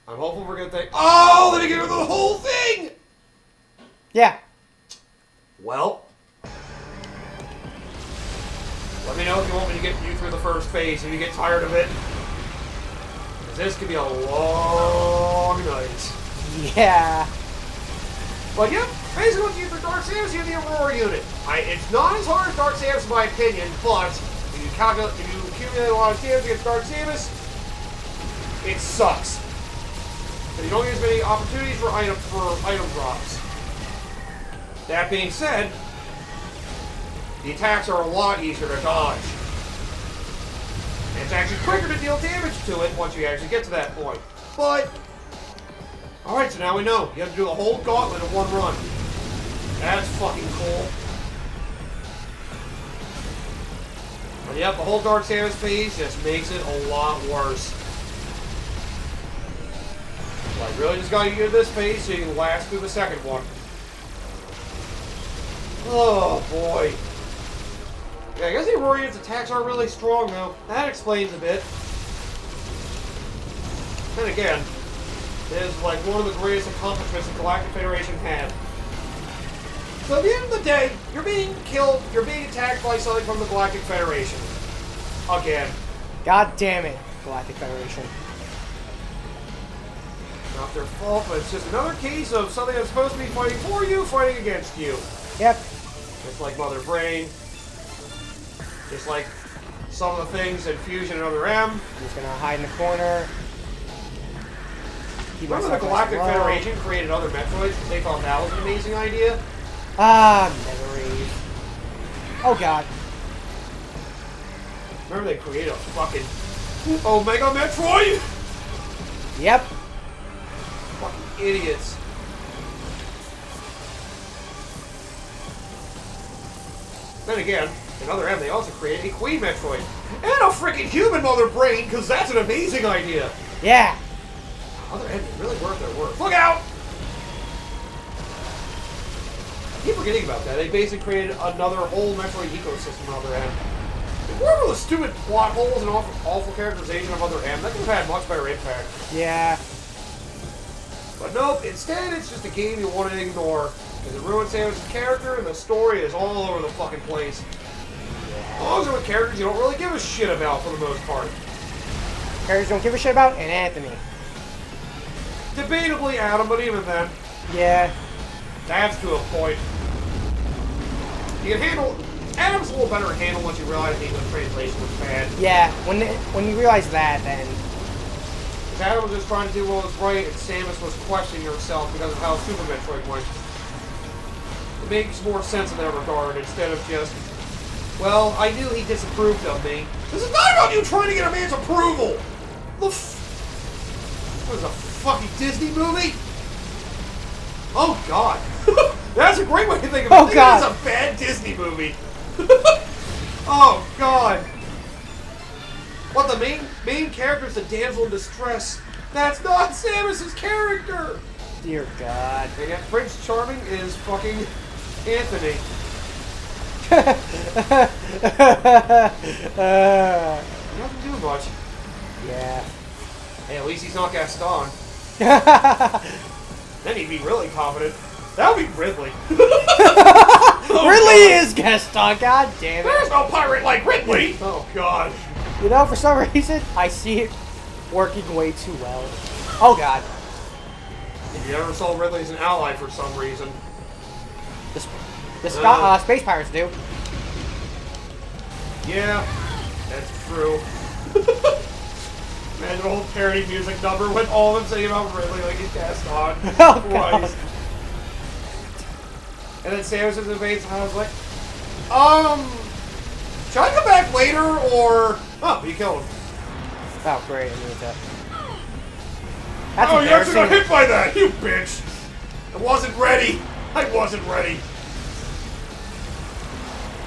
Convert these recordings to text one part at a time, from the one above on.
I'm hopeful we're gonna think, oh, let me get rid of the whole thing! Yeah. Well, let me know if you want me to get you through the first phase if you get tired of it. Because this could be a long night. Yeah. But yep, basically once you get through Dark Samus, you have the Aurora Unit. It's not as hard as Dark Samus in my opinion, but if you accumulate a lot of damage against Dark Samus, it sucks. But you don't get as many opportunities for item drops. That being said, the attacks are a lot easier to dodge. And it's actually quicker to deal damage to it once you actually get to that point. But, alright, so now we know. You have to do the whole gauntlet in one run. That's fucking cool. But yep, the whole Dark Samus phase just makes it a lot worse. So I really just gotta get to this phase so you can last through the second one. Oh boy. Yeah, I guess the Aurora Unit's attacks aren't really strong though. That explains a bit. Then again, it is like one of the greatest accomplishments the Galactic Federation had. So at the end of the day, you're being killed, you're being attacked by something from the Galactic Federation. Again. God damn it, Galactic Federation. Not their fault, but it's just another case of something that's supposed to be fighting for you, fighting against you. Yep. Just like Mother Brain. Just like some of the things in Fusion and Other M. I'm just gonna hide in the corner. Remember the Galactic Federation created other Metroids because they thought that was an amazing idea? Ah, memories. Oh god. Remember they created a fucking Omega Metroid? Yep. Fucking idiots. Then again, in Other M, they also created a Queen Metroid. And a freaking human Mother Brain, because that's an amazing idea. Yeah. Other M is really worth their work. Look out! I keep forgetting about that. They basically created another whole Metroid ecosystem in Other M. Whatever the stupid plot holes and awful characterization of Other M, that could have had much better impact. Yeah. But nope, instead it's just a game you want to ignore. Because it ruins Samus' character and the story is all over the fucking place. Those are the characters you don't really give a shit about for the most part. Characters don't give a shit about, and Anthony. Debatably Adam, but even then. Yeah. That's to a point. You can handle... Adam's a little better at handle once you realize the English translation was bad. Yeah, when you realize that, then... Because Adam was just trying to do what was right, and Samus was questioning herself because of how Super Metroid went. It makes more sense in that regard, instead of just... Well, I knew he disapproved of me. This is not about you trying to get a man's approval! What is a fucking Disney movie? Oh, God. That's a great way to think of it. Oh, I think God. that's a bad Disney movie. Oh, God. What, the main character is the damsel in distress? That's not Samus' character! Dear God. And yet Prince Charming is fucking Anthony. He doesn't do much. Yeah. Hey, at least he's not Gaston. Then he'd be really confident. That would be Ridley. Oh, Ridley God. is Gaston, god damn it. There's no pirate like Ridley! Oh, God. You know, for some reason, I see it working way too well. Oh, God. If you ever saw Ridley as an ally for some reason. The Space Pirates do. Yeah, that's true. Man, the whole parody music number with all of them saying about Ridley like he's Gaston. Oh, God. And then Samus is invades, and I was like, should I come back later, or... Oh, you killed him. Oh, great. I need to... That's oh, you actually got embarrassing. hit by that, you bitch! I wasn't ready. I wasn't ready.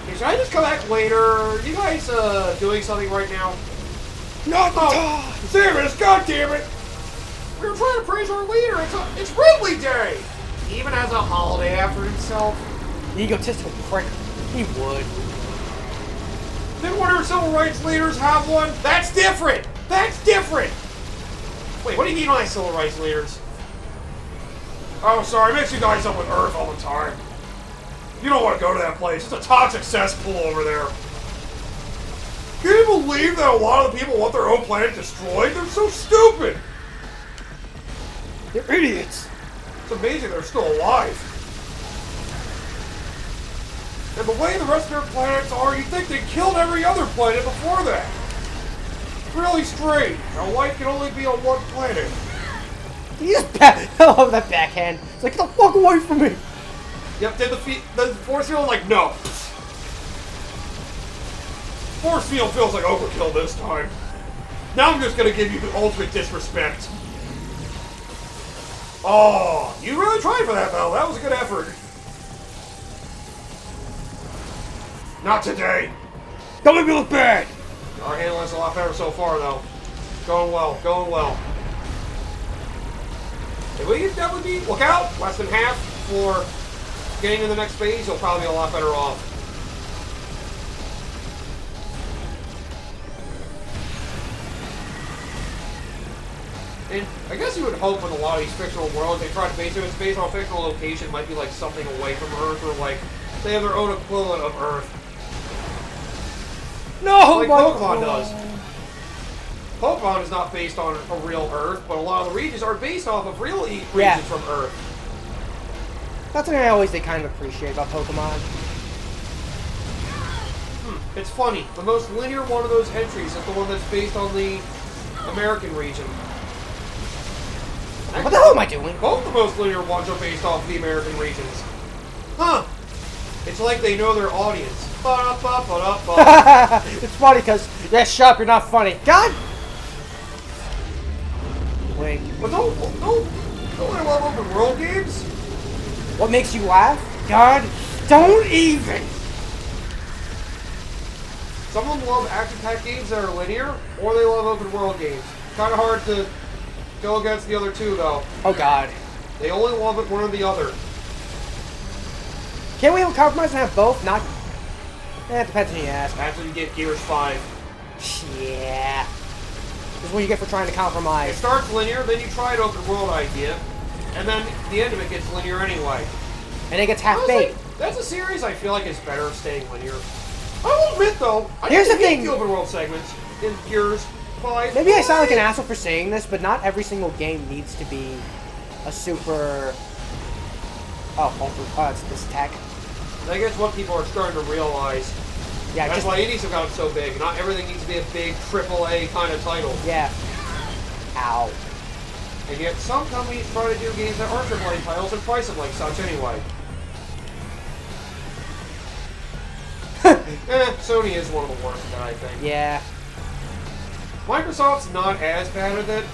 Okay, should I just come back later? Are you guys, doing something right now? Not Samus, goddammit! We were trying to praise our leader. It's Ridley Day! He even has a holiday after himself. Egotistical prick. He would. Didn't one of our civil rights leaders have one? That's different! That's different! Wait, what do you mean by civil rights leaders? Oh, sorry, I mix you guys up with Earth all the time. You don't want to go to that place. It's a toxic cesspool over there. Can you believe that a lot of the people want their own planet destroyed? They're so stupid! They're idiots. It's amazing they're still alive. And the way the rest of their planets are, you'd think they killed every other planet before that. Really strange how life can only be on one planet. He just I love that backhand. It's like, get the fuck away from me. Yep, did the force field like, no. Force field feels like overkill this time. Now I'm just gonna give you the ultimate disrespect. Oh, you really tried for that though. That was a good effort. Not today. Don't make me look bad. Our handling's a lot better so far though. Going well, going well. If we get that would be, look out, less than half for getting in the next phase, you'll probably be a lot better off. And I guess you would hope with a lot of these fictional worlds, they try to base it, it's based on a fictional location, might be like something away from Earth, or like, they have their own equivalent of Earth. No, like my Pokemon God. does. Pokemon is not based on a real Earth, but a lot of the regions are based off of real regions from Earth. That's something they kind of appreciate about Pokemon. It's funny. The most linear one of those entries is the one that's based on the American region. What the hell am I doing? Both the most linear ones are based off the American regions. Huh. It's like they know their audience. Ba-da-ba-ba-da-ba. It's funny because, yeah, shut up, you're not funny. God! Wait. But don't I love open world games? What makes you laugh? God, don't even! Some of them love action-packed games that are linear, or they love open world games. Kind of hard to go against the other two, though. Oh, God. They only love it one or the other. Can't we have a compromise and have both? Not... Eh, it depends on who you ask. That's when you get Gears 5. Yeah. This is what you get for trying to It compromise. starts linear, then you try an open world idea, and then the end of it gets linear anyway. And it gets half-baked. That's a series I feel like is better staying linear. I will admit, though, I Here's the hate thing. the open world segments in Gears 5. Maybe I sound like an asshole for saying this, but not every single game needs to be a super... it's this tech. I guess what people are starting to realize. Yeah, That's just... why indies have gotten so big. Not everything needs to be a big AAA kind of title. Yeah. Ow. And yet some companies try to do games that aren't AAA titles and price them like such anyway. Sony is one of the worst, I think. Yeah. Microsoft's not as bad at it.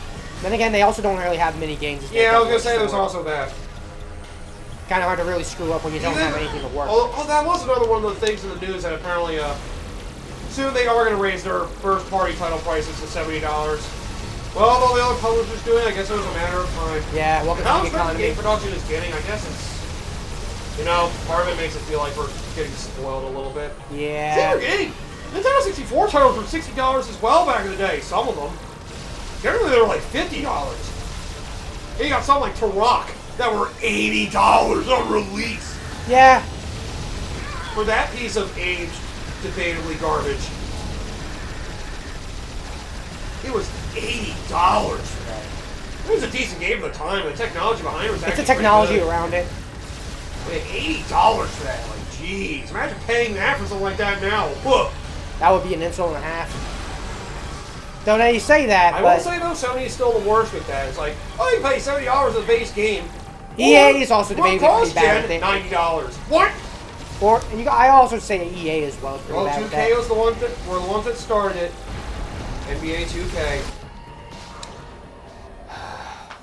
Then again, they also don't really have many games. Yeah, I was gonna say there's also that. Kind of hard to really screw up when you don't have anything to work. Oh, that was another one of the things in the news that apparently, soon they are going to raise their first-party title prices to $70. Well, all the other publishers doing it, I guess it was a matter of time. Yeah, welcome How to the expensive economy. game production is getting, I guess it's, part of it makes it feel like we're getting spoiled a little bit. Yeah. Same for getting Nintendo 64 titles were $60 as well back in the day, some of them. Generally, they were like $50. And you got something like Turok that were $80 on release. Yeah. For that piece of aged, debatably garbage. It was $80 for that. It was a decent game at the time. The technology behind it was actually It's the technology pretty good. around it. We had $80 for that. Like, jeez. Imagine paying that for something like that now. Whoa. That would be an insult and a half. Don't know you say that, I but will say, though, Sony is still the worst with that. It's like, oh, you pay $70 for the base game. EA is also debatably pretty bad cross-gen, at it. $90. What? Or I also say EA as well is pretty Well, bad at 2K that. was were the ones that started it. NBA 2K.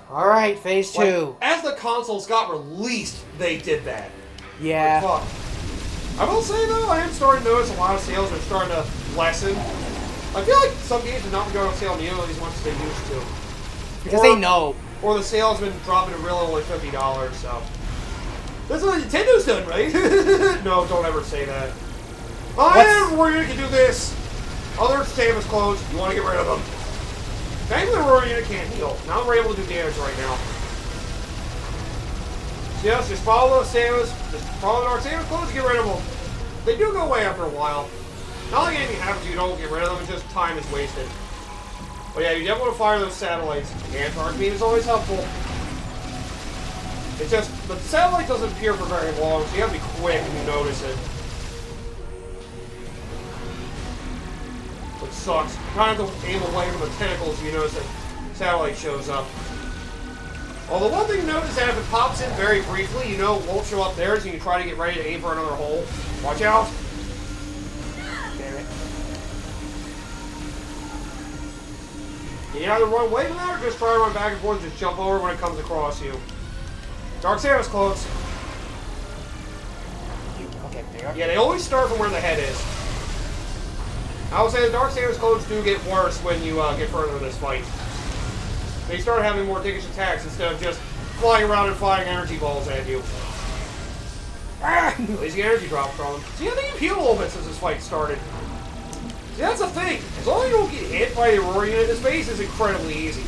All right, Phase 2. Like, as the consoles got released, they did that. Yeah. Like, fuck. I will say, though, I am starting to notice a lot of sales are starting to lessen. I feel like some games have not been going on sale nearly as much as they used to. Because they know. Or the sales have been dropping to really only $50, so. That's what Nintendo's done, right? No, don't ever say that. I am where you can do this. Other Samus clones, you want to get rid of them. Thankfully, the Aurora Unit can't heal. Now we're able to do damage right now. So yes, just follow those Samus. Just follow the Dark Samus clothes and get rid of them. They do go away after a while. Not like anything happens, you don't get rid of them, it's just time is wasted. But yeah, you definitely want to fire those satellites. And Dark Beam is always helpful. It's just, the satellite doesn't appear for very long, so you have to be quick when you notice it. Which sucks. You kind of have to aim away from the tentacles if you notice that satellite shows up. Although one thing to note is that if it pops in very briefly, you know it won't show up there, so you can try to get ready to aim for another hole. Watch out! Damn it. You can either run away from that, or just try to run back and forth and just jump over when it comes across you. Dark Samus clothes. Okay, there you are. Yeah, they always start from where the head is. I would say the Dark Samus clothes do get worse when you get further in this fight. They start having more dickish attacks instead of just flying around and firing energy balls at you. At least you get energy drops from them. See, I think you've healed a little bit since this fight started. See, that's the thing. As long as you don't get hit by the Aurora Unit, this phase is incredibly easy.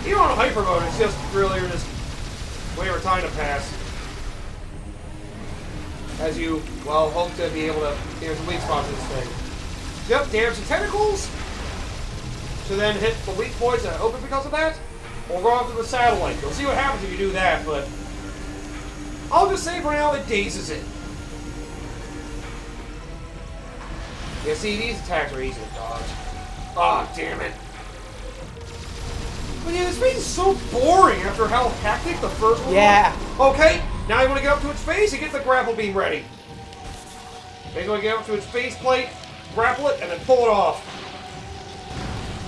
Even on Hypermode, it's just really just wait for time to pass. As you, well, hope to be able to get some weak spots in this thing. Yep, damage the tentacles. To then hit the weak points that open because of that. Or go after the satellite. You'll see what happens if you do that, but I'll just say for now it dazes it. Yeah, see, these attacks are easy to dodge. Ah, damn it. But yeah, this phase is so boring after how hectic the first one was. Okay, now you want to get up to its face and get the grapple beam ready. Then you want to get up to its face plate, grapple it, and then pull it off.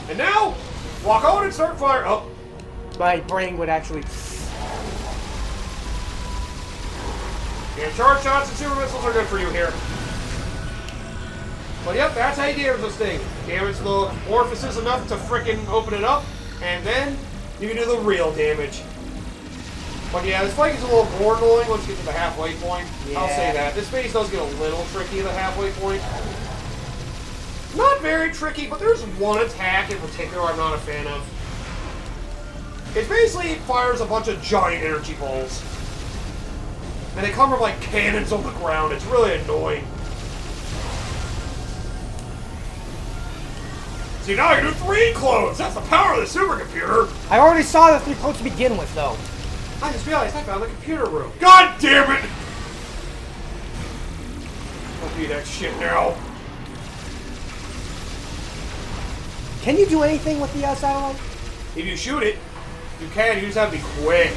And now, walk on and start fire. Oh. My brain would actually... Yeah, charge shots and super missiles are good for you here. But yep, that's how you damage this thing. Damage the orifices enough to frickin' open it up, and then you can do the real damage. But yeah, this fight is a little more annoying once you get to the halfway point. Yeah. I'll say that. This phase does get a little tricky at the halfway point. Not very tricky, but there's one attack in particular I'm not a fan of. It basically fires a bunch of giant energy balls. And they come from like cannons on the ground. It's really annoying. See, now I can do 3 clones! That's the power of the supercomputer! I already saw the 3 clones to begin with, though. I just realized I found the computer room. God damn it! I'll do that shit now. Can you do anything with the satellite? If you shoot it, you can. You just have to be quick.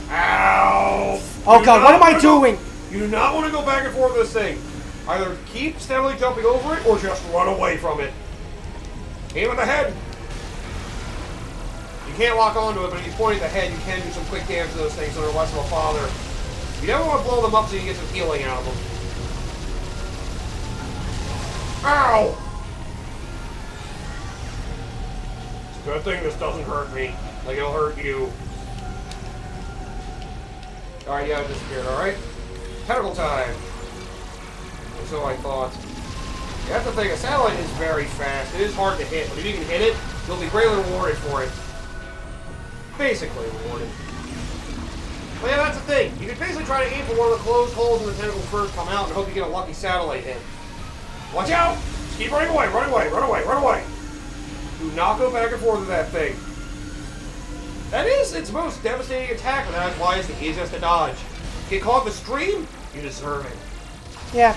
Ow! Oh god, what am I doing? You do not want to go back and forth with this thing. Either keep steadily jumping over it, or just run away from it. Aim at the head. You can't lock onto it, but if you point at the head, you can do some quick damage to those things so they're less of a bother. You never want to blow them up so you get some healing out of them. Ow! It's a good thing this doesn't hurt me. Like it'll hurt you. Alright, yeah, it disappeared, alright? Tentacle time! Or so I thought. You have to think, a satellite is very fast. It is hard to hit, but if you can hit it, you'll be greatly rewarded for it. Basically rewarded. But yeah, that's the thing. You can basically try to aim for one of the closed holes in the tentacles first, come out, and hope you get a lucky satellite hit. Watch out! Just keep running away, run away, run away, run away! Do not go back and forth with that thing. That is its most devastating attack, and that's why it's the easiest to dodge. Get caught in the stream, you deserve it. Yeah.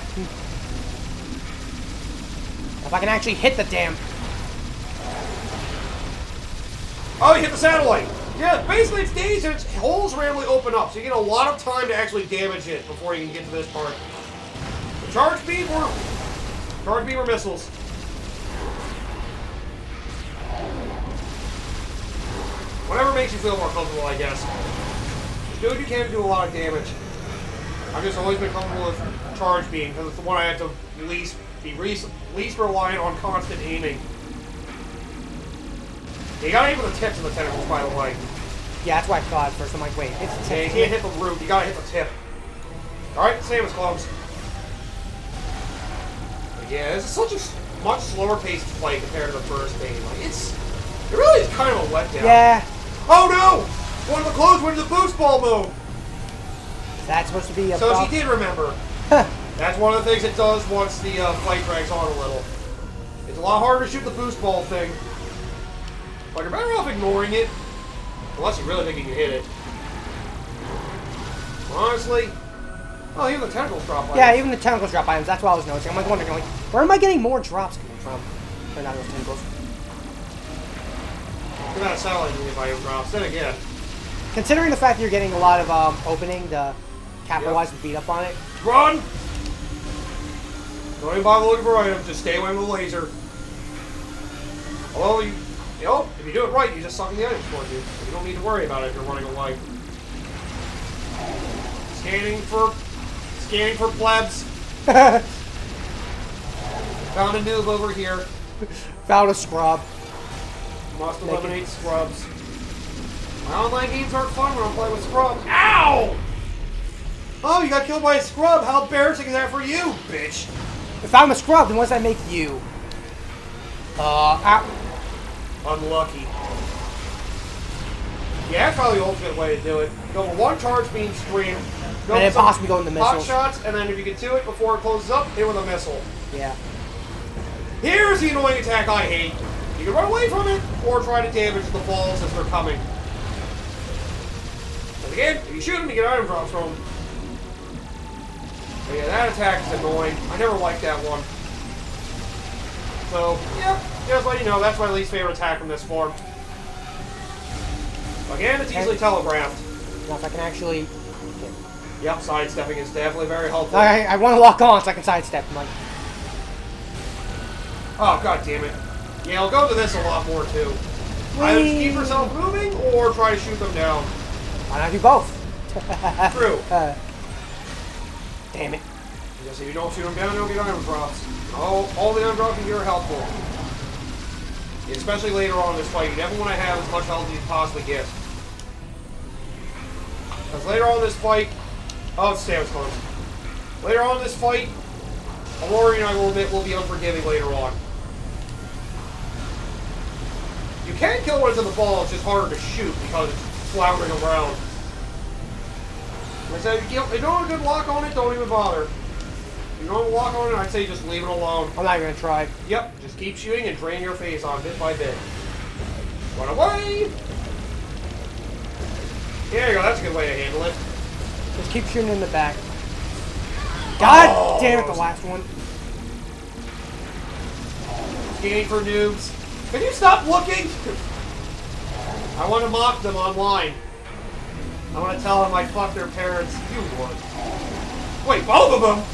If I can actually hit the damn... Oh, you hit the satellite! Yeah, basically it's dazed and its holes randomly open up, so you get a lot of time to actually damage it before you can get to this part. The charge beam or missiles. Whatever makes you feel more comfortable, I guess. Just do what you can to do a lot of damage. I've just always been comfortable with charge beam, because it's the one I have to least reliant on constant aiming. You gotta aim for the tips of the tentacles, by the way. Yeah, that's what I thought at first. I'm like, wait, it's the tip. Yeah, you can't hit the root, you gotta hit the tip. Alright, Samus clones. Yeah, this is such a much slower paced fight compared to the first game. Like, it's It really is kind of a letdown. Yeah. Oh no! One of the clothes went to the boost ball mode. That's supposed to be a. So she did remember. That's one of the things it does once the fight drags on a little. It's a lot harder to shoot the boost ball thing. But you're better off ignoring it. Unless you really think you can hit it. Honestly. Oh, even the tentacles drop items. Yeah, even the tentacles drop items. That's what I was noticing. I'm like wondering, like, where am I getting more drops coming from? Or not those tentacles. They're not sound like if I drops. Then again. Considering the fact that you're getting a lot of opening to capitalize and beat up on it. Run! Don't even bother looking for items. Just stay away from the laser. Although you know, if you do it right, you just suck in the items towards you. You don't need to worry about it if you're running away. Scanning for plebs. Found a noob over here. Found a scrub. Must eliminate scrubs. My online games aren't fun when I'm playing with scrubs. Ow! Oh, you got killed by a scrub. How embarrassing is that for you, bitch? If I'm a scrub, then what does that make you? Unlucky. Yeah, that's probably the ultimate way to do it. Go for one charge beam stream. And then possibly go in the hot missiles. shots, and then if you get to it before it closes up, hit with a missile. Yeah. Here's the annoying attack I hate. You can run away from it, or try to damage the balls as they're coming. But again, if you shoot them, you get item drops from them. But yeah, that attack is annoying. I never liked that one. So, yeah, just let you know, that's my least favorite attack from this form. Again, it's easily telegraphed. Now if I can actually... Yep, sidestepping is definitely very helpful. I want to lock on so I can sidestep. I'm like... Oh, god damn it. Yeah, I'll go to this a lot more, too. Either keep yourself moving, or try to shoot them down. Why not do both? True. Damn it. Because if you don't shoot them down, you'll get item drops. All the item drops here are helpful. Especially later on in this fight, you definitely want to have as much health as you can possibly get. Because later on in this fight... Oh, it's Samus close. Later on in this fight, Aurora Unit, I will admit, will be unforgiving later on. You can kill one in the ball, it's just harder to shoot because it's floundering around. Like I said, if you don't have a good lock on it, don't even bother. If you don't have a lock on it, I'd say just leave it alone. I'm not even going to try. Yep, just keep shooting and drain your Phazon bit by bit. Run away! There you go, that's a good way to handle it. Just keep shooting in the back. God damn it, the last one. Scanning for noobs. Can you stop looking? I want to mock them online. I want to tell them I fucked their parents. You would. Wait, both of them?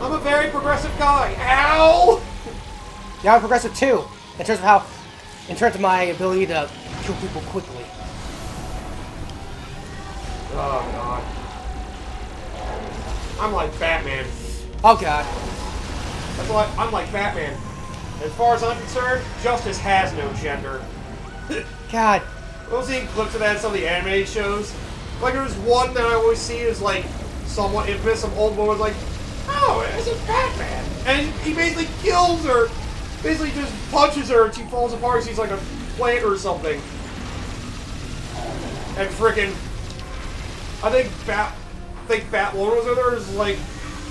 I'm a very progressive guy. Ow! Yeah, I'm progressive too. In terms of my ability to kill people quickly. Oh god. I'm like Batman. Oh god. That's why I'm like Batman. As far as I'm concerned, justice has no gender. God. We'll see clips of that in some of the anime shows. Like there's one that I always see is like somewhat infamous, some old woman's like, oh, it's a Batman. And he basically kills her. Basically just punches her and she falls apart. She's like a plant or something. And frickin' I think Batwoman was with her. It's like,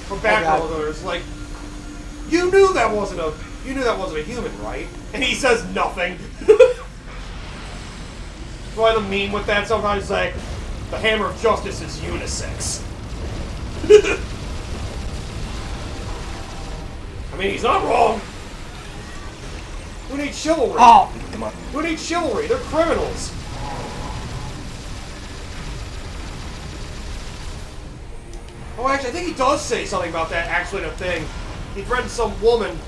or Batgirl was with her. It's like, you knew that wasn't a human, right? And he says nothing. That's why the meme with that sometimes is like, the hammer of justice is unisex. I mean, he's not wrong. Who needs chivalry? Oh, come on. Who needs chivalry? They're criminals. Oh, actually, I think he does say something about that actually in a thing. He threatens some woman,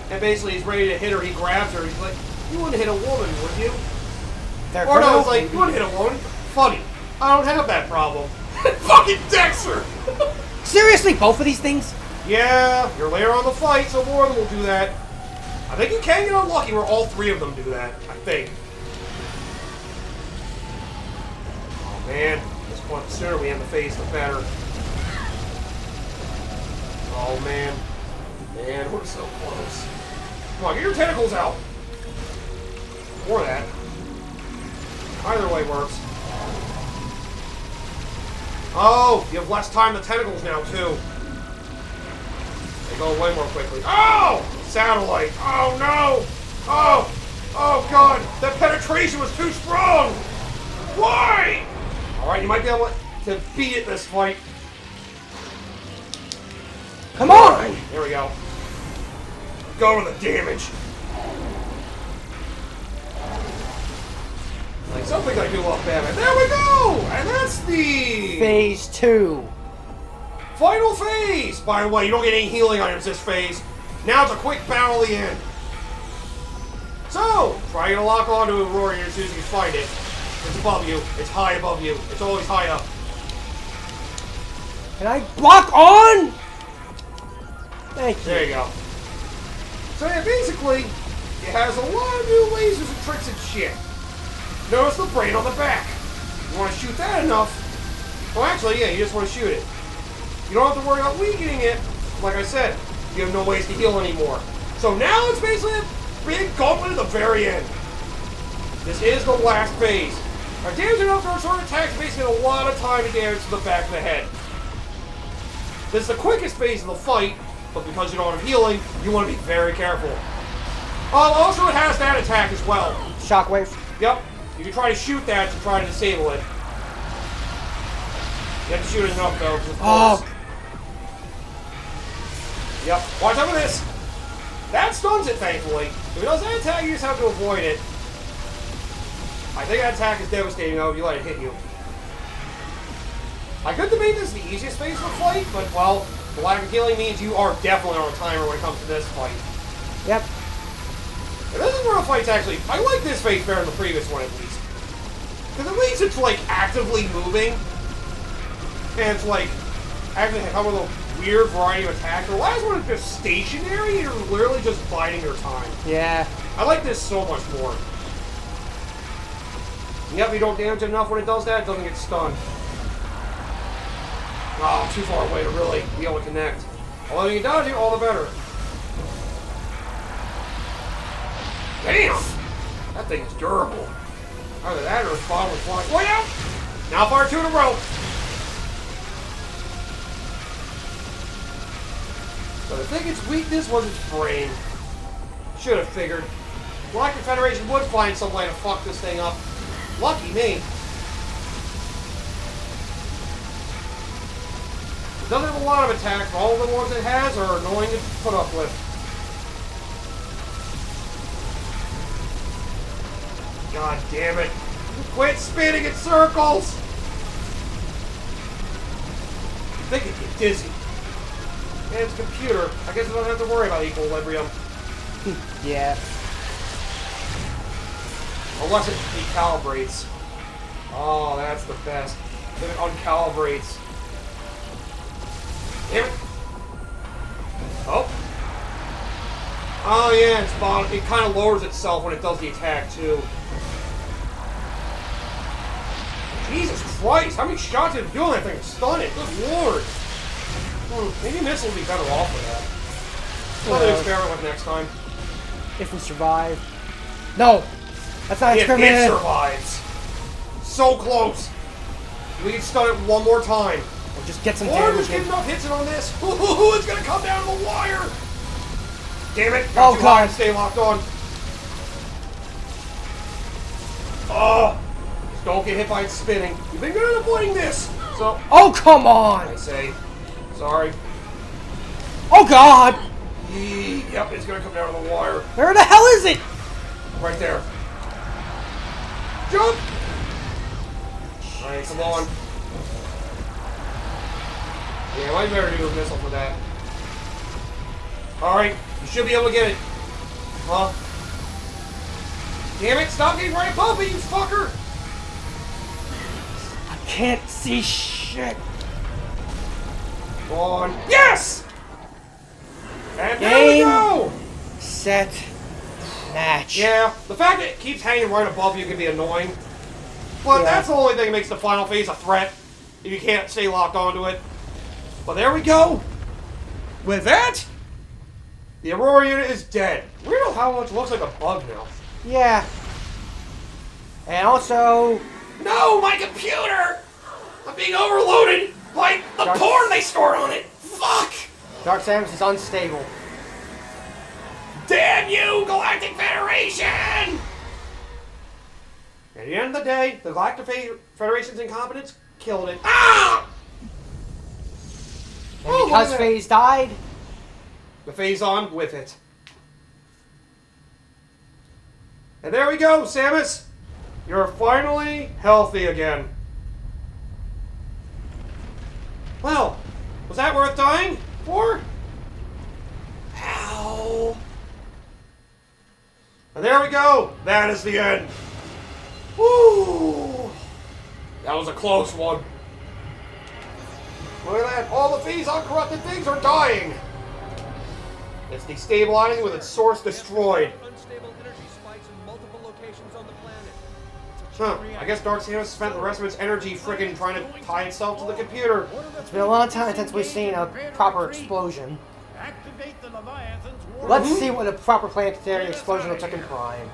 and basically he's ready to hit her. He grabs her. He's like, you wouldn't hit a woman, would you? Or no, it's like, you wouldn't hit a woman. Funny. I don't have that problem. Fucking Dexter! Seriously, both of these things? Yeah, you're later on the fight, so more of them will do that. I think you can get unlucky where all three of them do that. I think. Oh man, at this point, the sooner we end the phase, the better. Oh man. Man, we're so close. Come on, get your tentacles out. Or that. Either way works. Oh, you have less time to tentacles now, too. They go way more quickly. Oh! Satellite. Oh, no! Oh! Oh, God! That penetration was too strong! Why? Alright, you might be able to beat it this fight. Come on! There we go. Go to the damage. Like something I do love Batman. There we go! And that's the Phase 2. final phase! By the way, you don't get any healing items this phase. Now it's a quick battle at the end. So, try to lock onto Aurora Unit as soon as you find it. It's above you. It's high above you. It's always high up. Can I block on? Thank you. There you go. So yeah, basically, it has a lot of new lasers and tricks and shit. Notice the brain on the back. You want to shoot that enough. Well, actually, yeah, you just want to shoot it. You don't have to worry about weakening it. Like I said, you have no ways to heal anymore. So now it's basically a big gauntlet at the very end. This is the last phase. Our damage enough for sword attacks basically a lot of time to damage to the back of the head. This is the quickest phase of the fight, but because you don't have healing, you want to be very careful. Also, it has that attack as well. Shockwave. Yep. You can try to shoot that to try to disable it. You have to shoot it enough, though. Of course. Yep. Watch out for this. That stuns it, thankfully. If it does that attack, you just have to avoid it. I think that attack is devastating, though, if you let it hit you. I could debate this is the easiest phase of the fight, but, well, the lack of healing means you are definitely on a timer when it comes to this fight. Yep. And this is where the fight's actually... I like this phase better than the previous one, at least. Because at least it's, like, actively moving. And it's, like, actually having a weird variety of attacks. The last one is just stationary, and you're literally just biding your time. Yeah. I like this so much more. Yep, you don't damage it enough when it does that, it doesn't get stunned. Oh, too far away to really be able to connect. Although you can dodge it, all the better. Damn! That thing is durable. Either that or its bottom was flying. Way out! Now fire 2 in a row. So I think its weakness was its brain. Should have figured. Black Confederation would find some way to fuck this thing up. Lucky me. It doesn't have a lot of attacks, but all the ones it has are annoying to put up with. God damn it. Quit spinning in circles! I think it get dizzy. And it's a computer. I guess I don't have to worry about equilibrium. Yeah. Unless it decalibrates. Oh, that's the best. If it uncalibrates. Damn it. Oh. Oh yeah, it's bottom. It kind of lowers itself when it does the attack too. Jesus Christ, how many shots did it do on that thing to stun it? Good lord. Maybe Missile would be better off with that. Something to experiment with next time. If we survive. No! That's not If experimented. it survives. So close. We can stun it one more time. We'll just get some Or damage just get in. enough hits in on this. Ooh, it's gonna come down to the wire. Damn it. Oh, God. Stay locked on. Oh. Just don't get hit by it spinning. You've been good at avoiding this. So. Oh, come on! I say. Sorry. Oh, God! Yep, it's gonna come down to the wire. Where the hell is it? Right there. Jump! Alright, come on. Yeah, I might better do a missile for that. Alright, you should be able to get it. Huh? Damn it, stop getting right above me, you fucker! I can't see shit. Come on. Yes! And there we Game. go! Set. Match. Yeah, the fact that it keeps hanging right above you can be annoying. But that's the only thing that makes the final phase a threat. If you can't stay locked onto it. But there we go. With that, the Aurora Unit is dead. Weird how much it looks like a bug now. Yeah. And also... No, my computer! I'm being overloaded by the porn they stored on it! Fuck! Dark Samus is unstable. Damn you, Galactic Federation! At the end of the day, the Galactic Federation's incompetence killed it. Ah! And because Phaze died... The Phazon with it. And there we go, Samus! You're finally healthy again. Well, was that worth dying for? Ow! And there we go! That is the end! Woo! That was a close one. Look at that! All the Phazon corrupted things are dying! It's destabilizing with its source destroyed. Unstable energy spikes in multiple locations on the planet. Huh. I guess Dark Samus spent the rest of its energy frickin' trying to tie itself to the computer. It's been a long time since we've seen a proper explosion. Activate the Leviathan's war. Let's see what a proper planetary explosion looks like in Prime.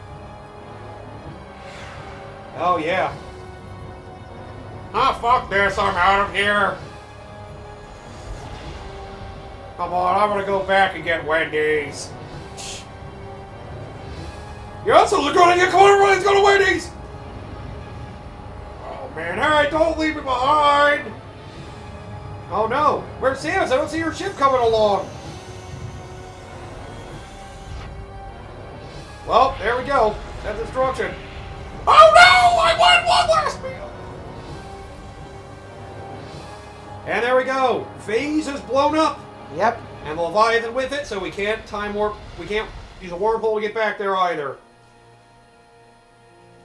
Oh, yeah. Ah, fuck this. I'm out of here. Come on, I'm gonna go back and get Wendy's. Yeah, so they're going to get. Come on, everybody, let's go to Wendy's. Oh, man. Hey, don't leave me behind. Oh, no. Where's Samus? I don't see your ship coming along. Well, there we go. That's destruction. Oh no! I won one last meal! And there we go. Phase has blown up. Yep. And the Leviathan with it, so we can't time warp. We can't use a wormhole to get back there either.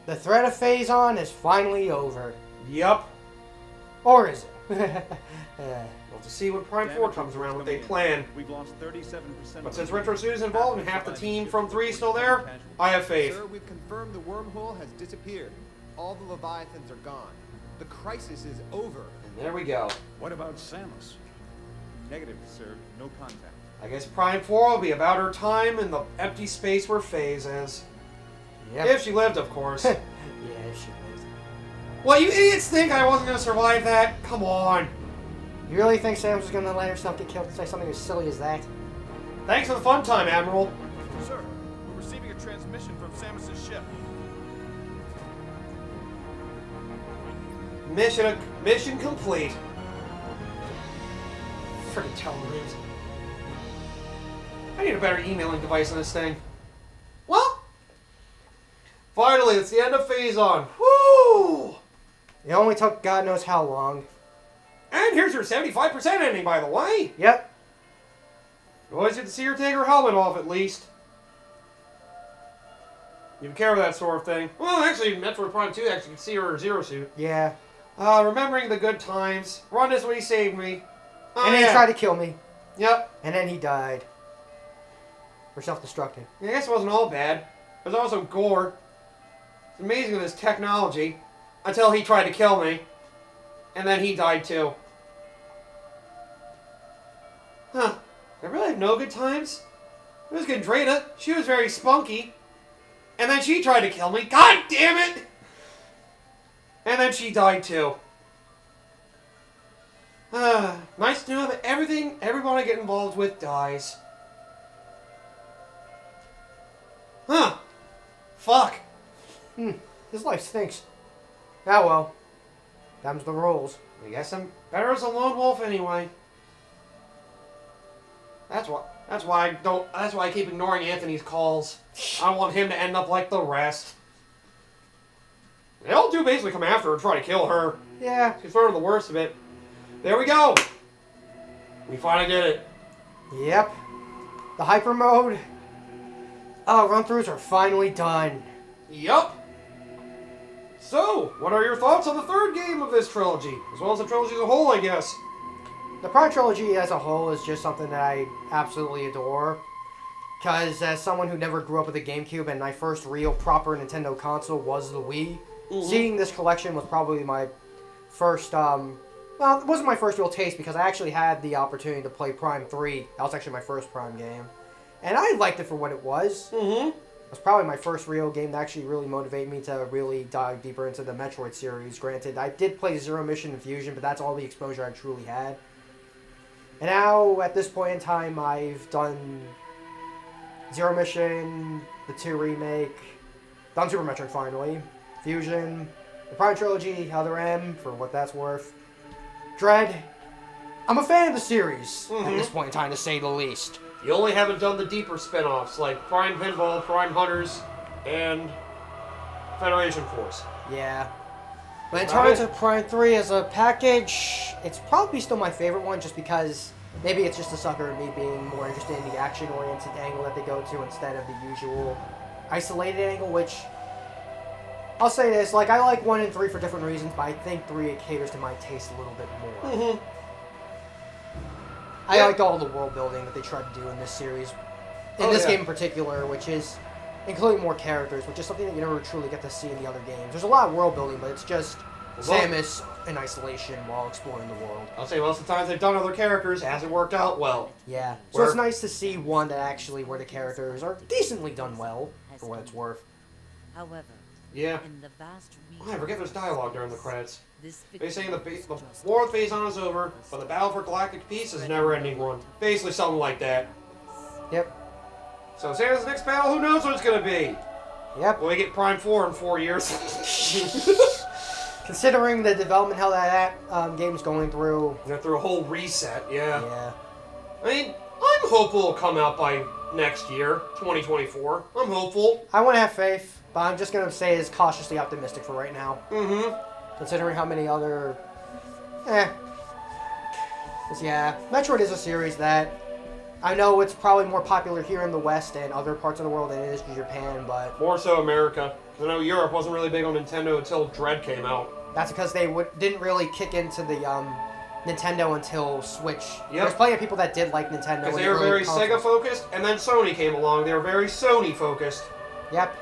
The threat of Phazon is finally over. Yup. Or is it? We'll have to see when Prime 4 comes around, what they plan. We've lost 37%. But since Retro Suit is involved and half the team from 3 is still there, I have faith. Sir, we've confirmed the wormhole has disappeared. All the Leviathans are gone. The crisis is over. And there we go. What about Samus? Negative, sir. No contact. I guess Prime 4 will be about her time in the empty space where Phase is. Yep. If she lived, of course. Yeah, she is. Well, you idiots think I wasn't going to survive that? Come on. You really think Samus is going to let herself get killed to say something as silly as that? Thanks for the fun time, Admiral. Sir, we're receiving a transmission from Samus's ship. Mission complete. Friggin' telereads. I need a better emailing device on this thing. Well, finally, it's the end of Phazon. Woo! It only took God knows how long. And here's your 75% ending, by the way. Yep. You always get to see her take her helmet off, at least. You care of that sort of thing. Well, actually, Metroid Prime 2 actually can see her Zero Suit. Yeah. Remembering the good times. Run this when he saved me. Oh, And then he tried to kill me. Yep. And then he died. Or self-destructed. I guess it wasn't all bad. There's also gore. It's amazing with this technology. Until he tried to kill me. And then he died too. Huh. I really have no good times. It was Gandrada. She was very spunky. And then she tried to kill me. God damn it! And then she died too. Nice to know that everyone I get involved with dies. Huh. Fuck. This life stinks. Ah well. Them's the rules. I guess I'm better as a lone wolf anyway. That's why I keep ignoring Anthony's calls. I don't want him to end up like the rest. They all do basically come after her and try to kill her. Yeah. She's sort of the worst of it. There we go. We finally did it. Yep. The Hypermode. Run-throughs are finally done. Yup. So, what are your thoughts on the third game of this trilogy? As well as the trilogy as a whole, I guess. The Prime Trilogy as a whole is just something that I absolutely adore. Because as someone who never grew up with a GameCube and my first real proper Nintendo console was the Wii, seeing this collection was probably my first, well, it wasn't my first real taste because I actually had the opportunity to play Prime 3. That was actually my first Prime game. And I liked it for what it was. was probably my first real game that actually really motivated me to really dive deeper into the Metroid series. Granted, I did play Zero Mission and Fusion, but that's all the exposure I truly had. And now, at this point in time, I've done Zero Mission, the 2 remake, done Super Metroid finally, Fusion, the Prime Trilogy, Other M, for what that's worth, Dread. I'm a fan of the series at this point in time, to say the least. You only haven't done the deeper spin-offs like Prime Pinball, Prime Hunters, and Federation Force. Yeah. But in terms of Prime 3 as a package, it's probably still my favorite one just because maybe it's just a sucker of me being more interested in the action-oriented angle that they go to instead of the usual isolated angle, which I'll say this, like, I like 1 and 3 for different reasons, but I think 3 caters to my taste a little bit more. I liked all the world building that they tried to do in this series. In this game in particular, which is including more characters, which is something that you never truly get to see in the other games. There's a lot of world building, but it's just Samus in isolation while exploring the world. I'll say most of the times they've done other characters, hasn't worked out well. Yeah. So it's nice to see one that actually where the characters are decently done well, for what it's worth. However, Yeah. in the vast I forget there's dialogue during the credits. this They saying the war with Phazon is over, but the battle for galactic peace is a never-ending one. Basically something like that. Yep. So Samus' next battle, who knows what it's gonna be? Yep. Will we get Prime 4 in 4 years? Considering the development hell that game's going through. Went through a whole reset, yeah. Yeah. I mean, I'm hopeful it'll come out by next year, 2024. I'm hopeful. I want to have faith, but I'm just going to say is cautiously optimistic for right now. Considering how many other... 'Cause yeah, Metroid is a series that I know it's probably more popular here in the West and other parts of the world than it is in Japan, but More so America. I know Europe wasn't really big on Nintendo until Dread came out. that's because they didn't really kick into the Nintendo until Switch. Yep. There's plenty of people that did like Nintendo. Because in they the were early very consoles. Sega-focused, and then Sony came along. They were very Sony-focused. Yep.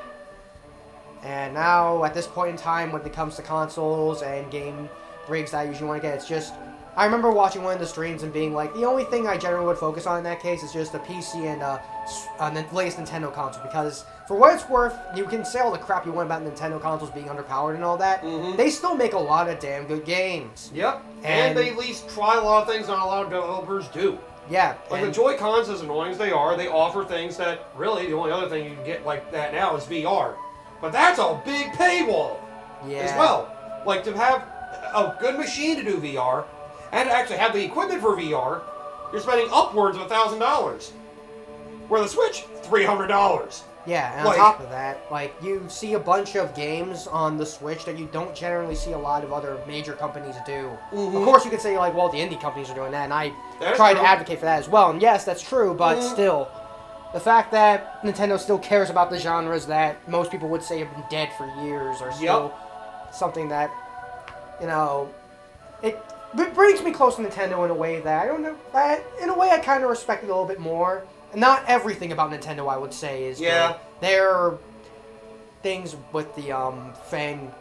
And now, at this point in time, when it comes to consoles and game rigs that I usually want to get, it's just... I remember watching one of the streams and being like, the only thing I generally would focus on in that case is just a PC and the latest Nintendo console, because for what it's worth, you can say all the crap you want about Nintendo consoles being underpowered and all that, they still make a lot of damn good games. Yep. And- And they at least try a lot of things not a lot of developers do. Yeah. Like the and- Joy-Cons, as annoying as they are, they offer things that, really, the only other thing you can get like that now is VR. But that's a big paywall yeah. as well. Like, to have a good machine to do VR, and to actually have the equipment for VR, you're spending upwards of $1,000. Where the Switch, $300. Yeah, and Like- on top of that, like, you see a bunch of games on the Switch that you don't generally see a lot of other major companies do. Of course, you could say, like, well, the indie companies are doing that, and I That's try to true. advocate for that as well. And yes, that's true, but still, the fact that Nintendo still cares about the genres that most people would say have been dead for years are still something that, you know, it brings me close to Nintendo in a way that I don't know. In a way, I kind of respect it a little bit more. Not everything about Nintendo, I would say, is good. There are things with the fan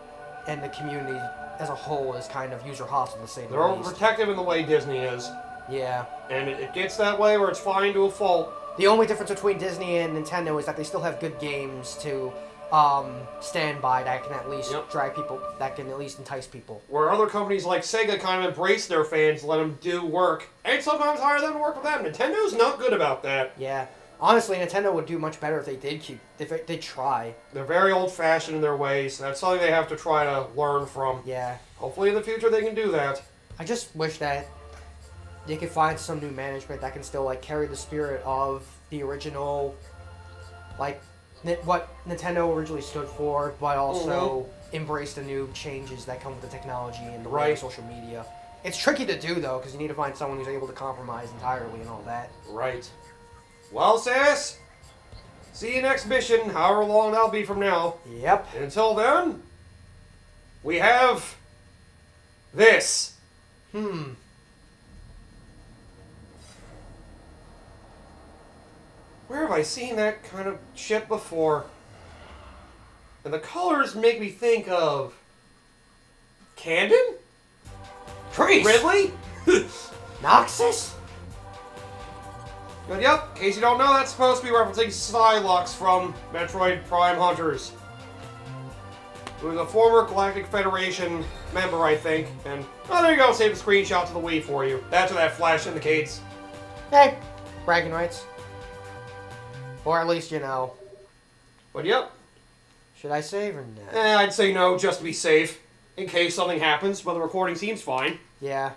and the community as a whole is kind of user hostile, to say the They're least. overprotective in the way Disney is. Yeah. And it gets that way where it's fine to a fault. The only difference between Disney and Nintendo is that they still have good games to stand by that can at least drag people, that can at least entice people. Where other companies like Sega kind of embrace their fans, let them do work, and sometimes hire them to work with them. Nintendo's not good about that. Yeah. Honestly, Nintendo would do much better if they did try. They're very old-fashioned in their ways. That's something they have to try to learn from. Yeah. Hopefully in the future they can do that. I just wish that they could find some new management that can still, like, carry the spirit of the original, like, what Nintendo originally stood for, but also embrace the new changes that come with the technology and the way of social media. It's tricky to do, though, because you need to find someone who's able to compromise entirely and all that. Right. Well, sis, see you next mission, however long that'll be from now. Yep. And until then, we have this. Where have I seen that kind of shit before? And the colors make me think of... Candon? Priest! Ridley? Noxus? But yep, in case you don't know, that's supposed to be referencing Psylux from Metroid Prime Hunters. Who was a former Galactic Federation member, I think. And, oh, there you go, save a screenshot to the Wii for you. That's what that flash indicates. Hey, bragging rights. Or at least, you know. But yep. Should I save or not? I'd say no, just to be safe. In case something happens, but the recording seems fine. Yeah.